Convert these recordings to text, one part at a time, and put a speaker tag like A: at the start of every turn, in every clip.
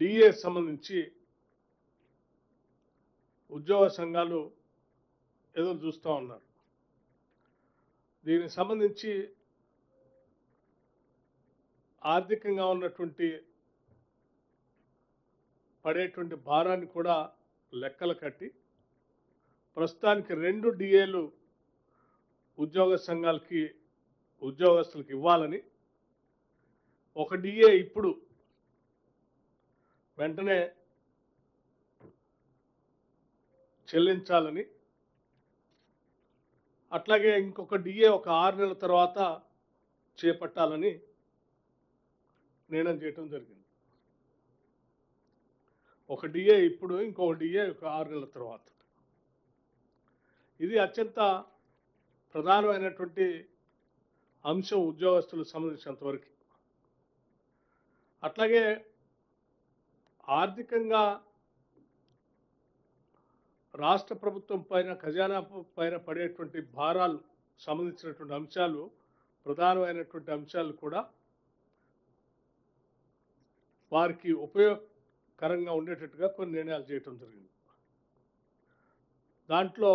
A: DA సంబంధించి ఉద్యోగ సంఘాలు ఎదురు చూస్తూ ఉన్నారు. దీనికి సంబంధించి ఆర్థికంగా ఉన్నటువంటి పడేటువంటి భారాన్ని కూడా లెక్కలు కట్టి ప్రస్తుతానికి 2 డిఏలు ఉద్యోగ సంఘాలకి ఉద్యోగస్తులకు ఇవ్వాలని, ఒక డిఏ ఇప్పుడు వెంటనే చెల్లించాలని, అట్లాగే ఇంకొక డిఏ ఒక 6 నెలల తర్వాత చేపట్టాలని నిర్ణయం చేయడం జరిగింది. ఒక డిఏ ఇప్పుడు, ఇంకొక డిఏ ఒక 6 నెలల తర్వాత. ఇది అత్యంత ప్రధానమైనటువంటి అంశం ఉద్యోగస్తులకు సంబంధించినంతవరకు. అట్లాగే ఆర్థికంగా రాష్ట్ర ప్రభుత్వం పైన, ఖజానా పైన పడేటువంటి భారాలు సంబంధించినటువంటి అంశాలు, ప్రధానమైనటువంటి అంశాలు కూడా వారికి ఉపయోగకరంగా ఉండేటట్టుగా కొన్ని నిర్ణయాలు చేయటం జరిగింది. దాంట్లో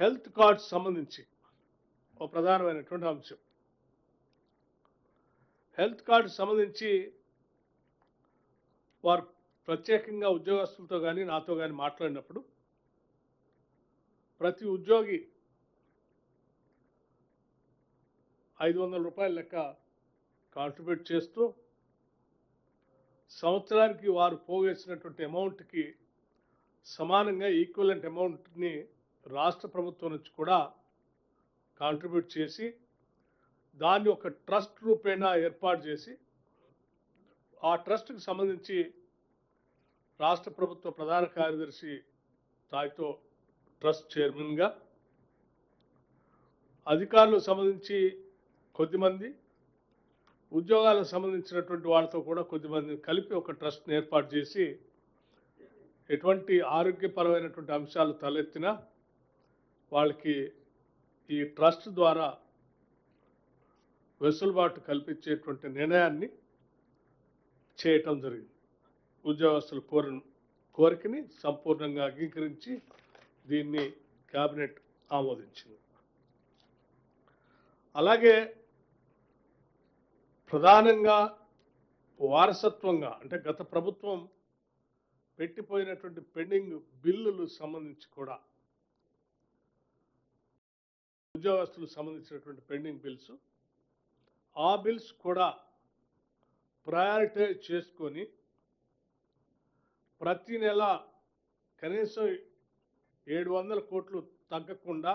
A: హెల్త్ కార్డ్స్ సంబంధించి ఒక ప్రధానమైనటువంటి అంశం. హెల్త్ కార్డు సంబంధించి వారు ప్రత్యేకంగా ఉద్యోగస్తులతో కానీ నాతో కానీ మాట్లాడినప్పుడు, ప్రతి ఉద్యోగి 500 రూపాయల లెక్క కాంట్రిబ్యూట్ చేస్తూ సంవత్సరానికి వారు పోగేసినటువంటి అమౌంట్కి సమానంగా ఈక్వలెంట్ అమౌంట్ని రాష్ట్ర ప్రభుత్వం నుంచి కూడా కాంట్రిబ్యూట్ చేసి దాన్ని ఒక ట్రస్ట్ రూపేణా ఏర్పాటు చేసి, ఆ ట్రస్ట్కి సంబంధించి రాష్ట్ర ప్రభుత్వ ప్రధాన కార్యదర్శి స్థాయితో ట్రస్ట్ చైర్మన్గా, అధికారులకు సంబంధించి కొద్దిమంది, ఉద్యోగాలకు సంబంధించినటువంటి వాళ్ళతో కూడా కొద్దిమందిని కలిపి ఒక ట్రస్ట్ని ఏర్పాటు చేసి, ఎటువంటి ఆరోగ్యపరమైనటువంటి అంశాలు తలెత్తినా వాళ్ళకి ఈ ట్రస్ట్ ద్వారా వెసులుబాటు కల్పించేటువంటి నిర్ణయాన్ని చేయటం జరిగింది. ఉద్యోగస్తుల కోరికని సంపూర్ణంగా అంగీకరించి దీన్ని కేబినెట్ ఆమోదించింది. అలాగే ప్రధానంగా వారసత్వంగా, అంటే గత ప్రభుత్వం పెట్టిపోయినటువంటి పెండింగ్ బిల్లులు సంబంధించి కూడా, ఉద్యోగస్తులకు సంబంధించినటువంటి పెండింగ్ బిల్స్, ఆ బిల్స్ కూడా ప్రయారిటైజ్ చేసుకొని ప్రతి నెల కనీసం 700 కోట్లు తగ్గకుండా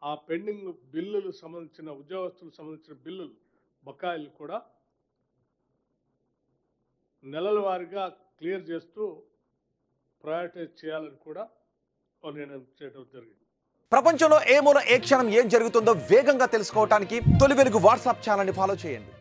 A: ఆ పెండింగ్ బిల్లులు సంబంధించిన, ఉద్యోగస్తులకు సంబంధించిన బిల్లులు బకాయిలు కూడా నెలల వారీగా క్లియర్ చేస్తూ ప్రయారిటైజ్ చేయాలని కూడా నిర్ణయం చేయడం జరిగింది.
B: ప్రపంచంలో ఏ మూల ఏ క్షణం ఏం జరుగుతుందో వేగంగా తెలుసుకోవడానికి తొలి వెలుగు వాట్సాప్ ఛానల్ని ఫాలో చేయండి.